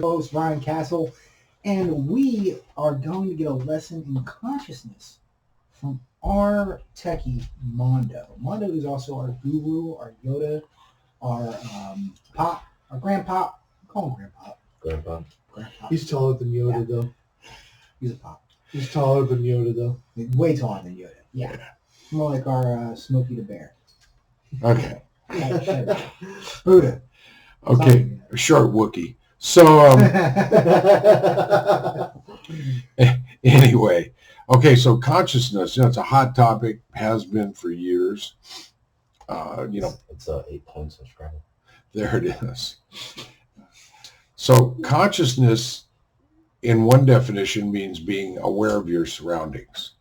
Host Ryan Castle, and we are going to get a lesson in consciousness from our techie Mondo. Mondo is also our guru, our Yoda, our pop, our grandpop. Call him grandpop. Grandpa. Grandpop. He's taller than Yoda, though. He's a pop. He's taller than Yoda, though. Way taller than Yoda. Yeah. More like our Smokey the Bear. Okay. Buddha. Okay. A short Wookie. So anyway, okay. So consciousness, it's a hot topic, has been for years. It's 8 points of Scrabble. There it is. So consciousness, in one definition, means being aware of your surroundings.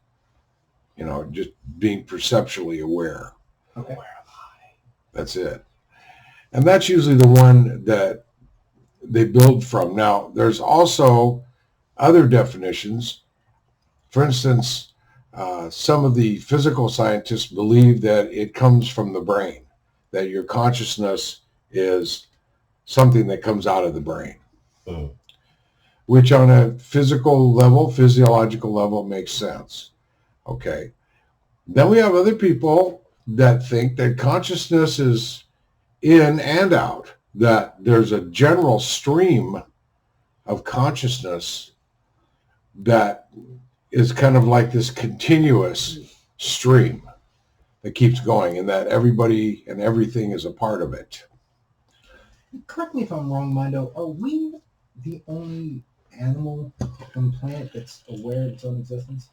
Just being perceptually aware. Okay. That's it. And that's usually the one that they build from. Now, there's also other definitions. For instance, some of the physical scientists believe that it comes from the brain, that your consciousness is something that comes out of the brain, which on a physiological level makes sense. Okay. Then we have other people that think that consciousness is in and out, that there's a general stream of consciousness that is kind of like this continuous stream that keeps going, and that everybody and everything is a part of it. Correct me if I'm wrong, Mondo. Are we the only animal on the planet that's aware of its own existence?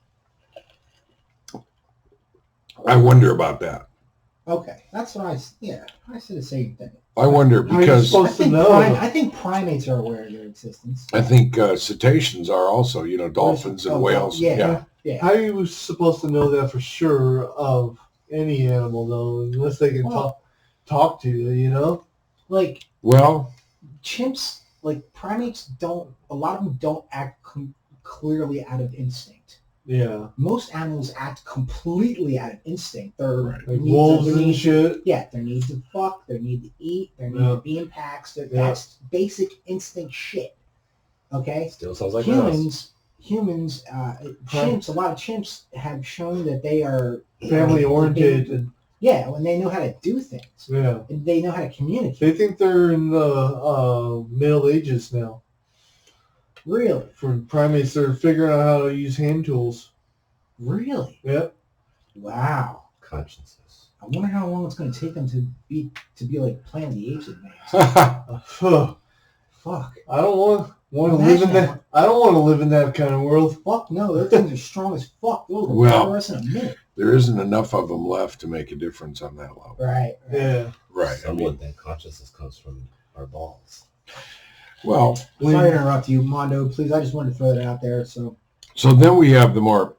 I wonder about that. Okay, that's what I said the same thing. I wonder because I think primates are aware of their existence. I think cetaceans are also, dolphins and whales. Yeah. How are you supposed to know that for sure of any animal, though, unless they can talk to you, Like, well, chimps, like primates don't, a lot of them don't act clearly out of instinct. Yeah. Most animals act completely out of instinct. They're like wolves and shit. Yeah, their need to fuck, their need to eat, their need to be in packs. That's basic instinct shit. Okay? Still sounds like humans, chimps, a lot of chimps have shown that they are family oriented. Yeah, when they know how to do things. Yeah. And they know how to communicate. They think they're in the Middle Ages now. Really? For primates, they're figuring out how to use hand tools. Really? Yep. Wow. Consciousness. I wonder how long it's going to take them to be like Planet of the Apes advanced. Fuck. I don't want to live in that. I don't want to live in that kind of world. Fuck no, those things are strong as fuck. They'll well, us in a minute. There isn't enough of them left to make a difference on that level. Right. Yeah. Right. Some would think consciousness comes from our balls. Well, sorry to interrupt you, Mondo. Please, I just wanted to throw that out there. So then we have the more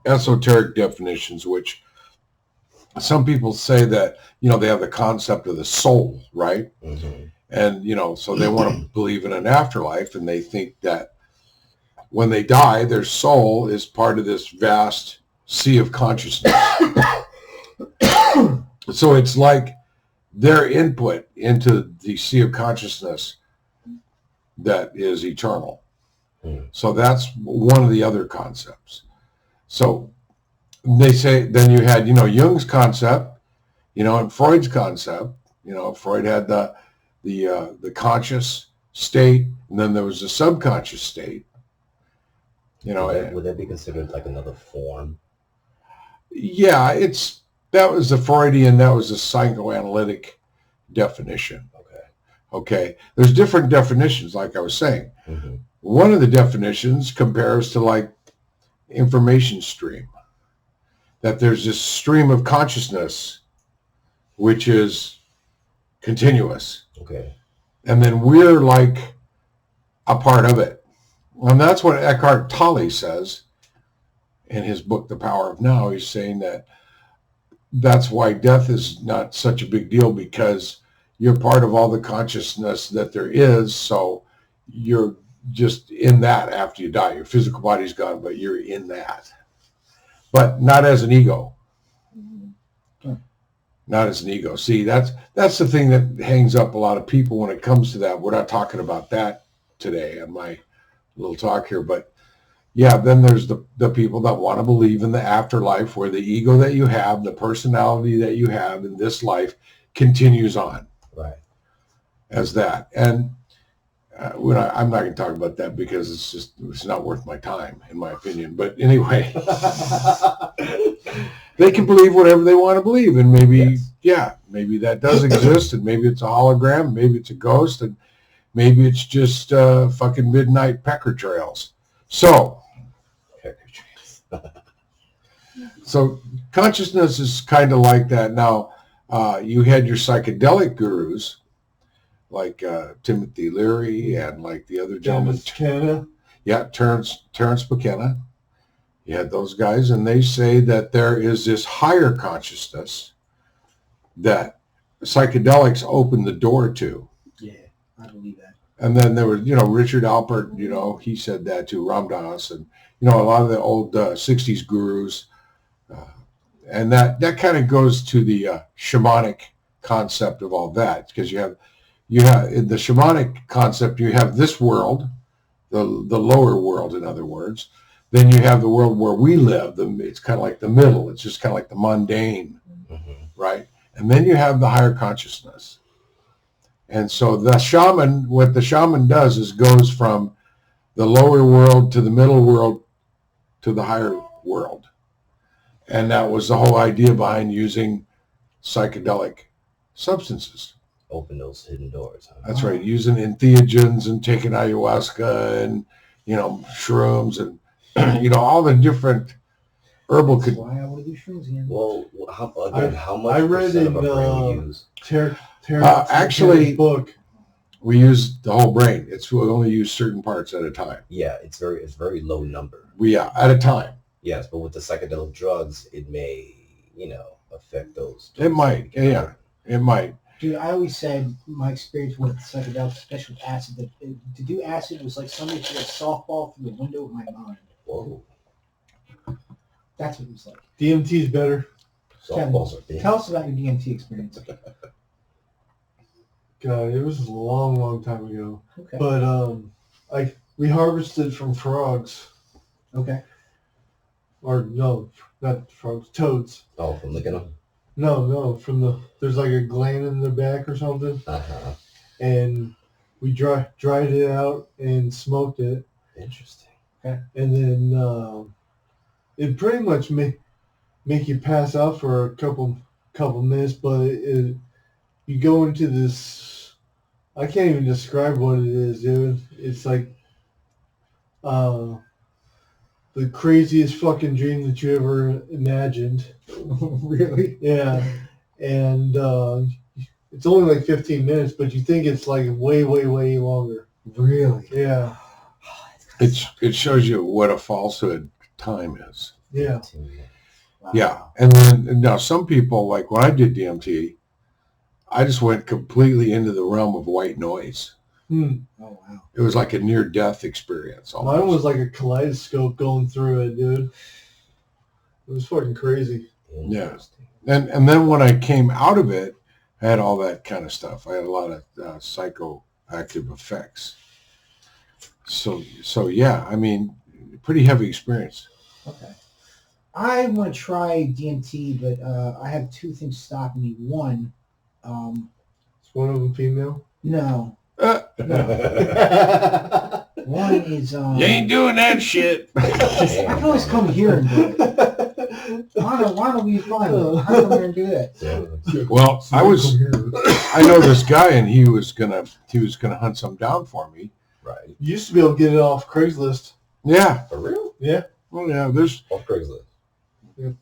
esoteric definitions, which some people say that they have the concept of the soul, right? Mm-hmm. And so they want to believe in an afterlife, and they think that when they die, their soul is part of this vast sea of consciousness. So it's like their input into the sea of consciousness that is eternal. So that's one of the other concepts. So they say, then you had, Jung's concept, and Freud's concept. Freud had the conscious state, and then there was the subconscious state. Would that be considered like another form? Yeah, that was the Freudian, that was the psychoanalytic definition. Okay. There's different definitions, like I was saying. Mm-hmm. One of the definitions compares to like information stream, that there's this stream of consciousness which is continuous. Okay. And then we're like a part of it. And that's what Eckhart Tolle says in his book, The Power of Now. He's saying that that's why death is not such a big deal, because you're part of all the consciousness that there is. So you're just in that after you die. Your physical body's gone, but you're in that. But not as an ego. Not as an ego. See, that's the thing that hangs up a lot of people when it comes to that. We're not talking about that today on my little talk here. But yeah, then there's the people that want to believe in the afterlife, where the ego that you have, the personality that you have in this life continues on Right. as that. And I'm not going to talk about that because it's not worth my time, in my opinion. But anyway, they can believe whatever they want to believe. And maybe, maybe that does exist. And maybe it's a hologram. Maybe it's a ghost. And maybe it's just fucking midnight pecker trails. So consciousness is kind of like that. Now, you had your psychedelic gurus like Timothy Leary and like the other gentleman. Terence McKenna. You had those guys, and they say that there is this higher consciousness that psychedelics open the door to. Yeah, I believe that. And then there was, Richard Alpert, he said that too, Ram Dass, and, a lot of the old 60s gurus. And that kind of goes to the shamanic concept of all that, because you have in the shamanic concept, you have this world, the lower world, in other words. Then you have the world where we live. It's kind of like the middle. It's just kind of like the mundane, right? And then you have the higher consciousness. And so what the shaman does is goes from the lower world to the middle world to the higher world. And that was the whole idea behind using psychedelic substances. Open those hidden doors. Huh? That's right. Using entheogens and taking ayahuasca and, shrooms and, all the different herbal. That's why I want to do shrooms again. Well, how much I read percent in of our brain we use? Actually, book. We use the whole brain. We only use certain parts at a time. Yeah, it's very low number. At a time. Yes, but with the psychedelic drugs, it may, affect those. It might. Yeah, it might. Dude, I always said my experience with psychedelics, especially with acid, that to do acid was like somebody threw a softball through the window of my mind. Whoa. That's what it was like. DMT is better. Softballs are big. Tell us about your DMT experience. God, it was a long, long time ago. Okay. But we harvested from frogs. Okay. Or no, not frogs, toads. Oh, from licking them? No, there's like a gland in their back or something. Uh-huh. And we dried it out and smoked it. Interesting. Okay. And then it pretty much make you pass out for a couple minutes, but you go into this, I can't even describe what it is, dude. It's like the craziest fucking dream that you ever imagined. Really? Yeah. And it's only like 15 minutes, but you think it's like way, way, way longer. Really? Yeah. It shows you what a falsehood time is. Yeah. Wow. Yeah. And then now some people, like when I did DMT, I just went completely into the realm of white noise. Hmm. Oh, wow. It was like a near-death experience. Almost. Mine was like a kaleidoscope going through it, dude. It was fucking crazy. Yeah. And then when I came out of it, I had all that kind of stuff. I had a lot of psychoactive effects. So yeah, I mean, pretty heavy experience. Okay. I want to try DMT, but I have two things stopping me. One, Is one of them female? no. One is You ain't doing that shit. I can always come here and do it. Why don't we find it? I come here and do that. Well, I know this guy, and he was gonna hunt some down for me. Right. You used to be able to get it off Craigslist. Yeah. For real? Yeah. Well, yeah. There's. Off Craigslist.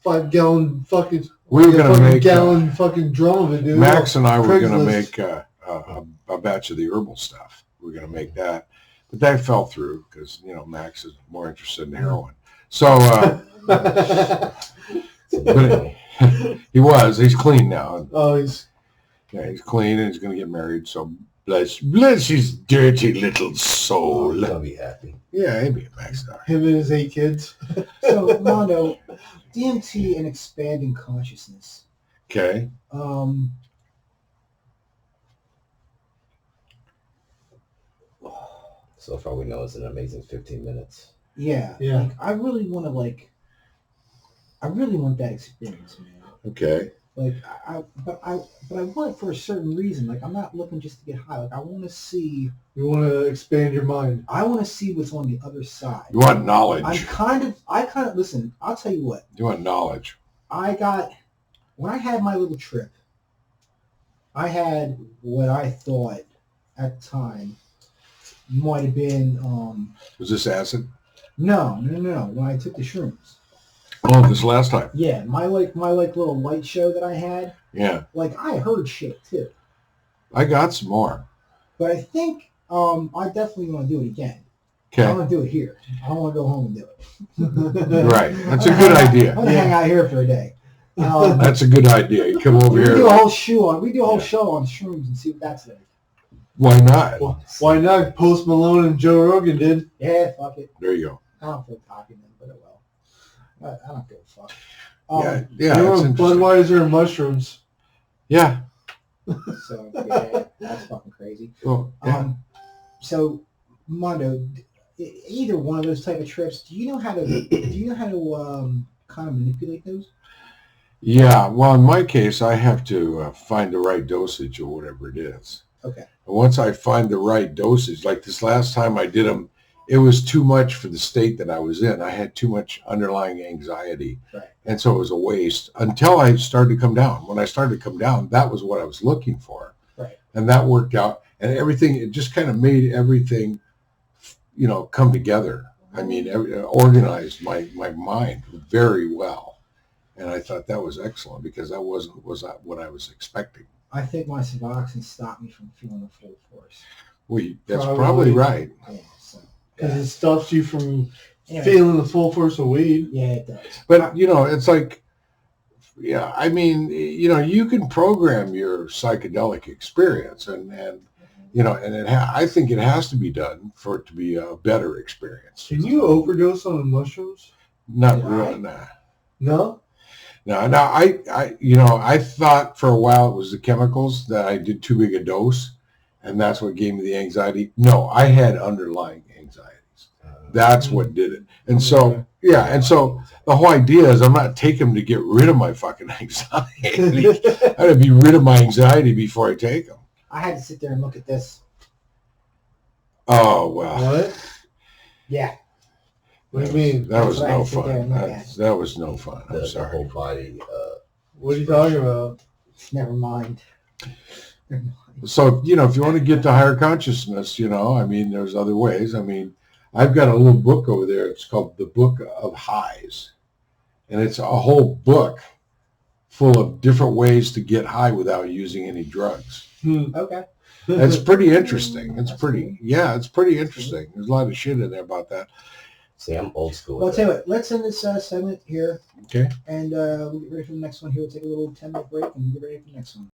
5-gallon fucking. We were gonna make gallon fucking drum of it, dude. Max and I were gonna Craigslist. make a batch of the herbal stuff. We were gonna make that, but that fell through because Max is more interested in heroin. So, but he's clean now. Oh, he's clean and he's gonna get married. So bless his dirty little soul. He's gonna be happy. Yeah, he'd be a Max star. him and his 8 kids. So, Mondo, DMT and expanding consciousness. Okay. So far, we know it's an amazing 15 minutes. Yeah. Yeah. Like, I really want to I really want that experience, man. Okay. Like but I want it for a certain reason. Like I'm not looking just to get high. Like I want to see You want to expand your mind. what's on the other side. You want knowledge. I kind of listen. I'll tell you what. You want knowledge. When I had my little trip, I had what I thought at the time might have been Was this acid? no. When I took the shrooms. Oh, this last time. Yeah, my little light show that I had. Yeah. Like I heard shit too. I got some more. But I think I definitely want to do it again. I Okay. want to do it here. I don't want to go home and do it. Right. That's a good I'm idea. gonna hang out here for a day. That's a good idea. You come over We do here. a whole show on Yeah. show on shrooms and see what that's like. Why not? Why not? Post Malone and Joe Rogan did. Yeah, fuck it. There you go. I don't feel talking them, but it will. I don't give a fuck. Yeah. Yeah. They were It's interesting. Budweiser and mushrooms. Yeah. So yeah, that's fucking crazy. Oh, yeah. So Mondo, either one of those type of trips, do you know how to kind of manipulate those? Yeah. Well, in my case, I have to find the right dosage or whatever it is. Okay. And once I find the right dosage, like this last time I did them, it was too much for the state that I was in. I had too much underlying anxiety. Right. And so it was a waste until I started to come down. When I started to come down, that was what I was looking for. Right. And that worked out. And everything, it just kind of made everything, come together. I mean, organized my mind very well. And I thought that was excellent because that was what I was expecting. I think my Suboxone stopped me from feeling the full force. Well, that's Probably. probably right. Yeah. So. Because it stops you from Anyway, feeling the full force of weed. yeah, it does. But, it's like, yeah, I mean, you can program your psychedelic experience and I think it has to be done for it to be a better experience. Can you overdose on the mushrooms? Not Yeah, really, nah. No? No, I thought for a while it was the chemicals that I did too big a dose, and that's what gave me the anxiety. No, I had underlying anxieties. That's what did it. And so, and so the whole idea is I'm not taking them to get rid of my fucking anxiety. I got to be rid of my anxiety before I take them. I had to sit there and look at this. Oh, well. What? Yeah. What do you mean? That was That's what I no sit there and fun. look at. That was no fun. I'm The sorry. whole body. What are you talking about? Never mind. So, if you want to get to higher consciousness, there's other ways. I mean, I've got a little book over there. It's called The Book of Highs. And it's a whole book full of different ways to get high without using any drugs. Okay. It's pretty interesting. It's pretty interesting. There's a lot of shit in there about that. See, I'm old school. Well, I'll with tell you that. what. Let's end this segment here. Okay. And we'll get ready for the next one here. We'll take a little 10-minute break and get ready for the next one.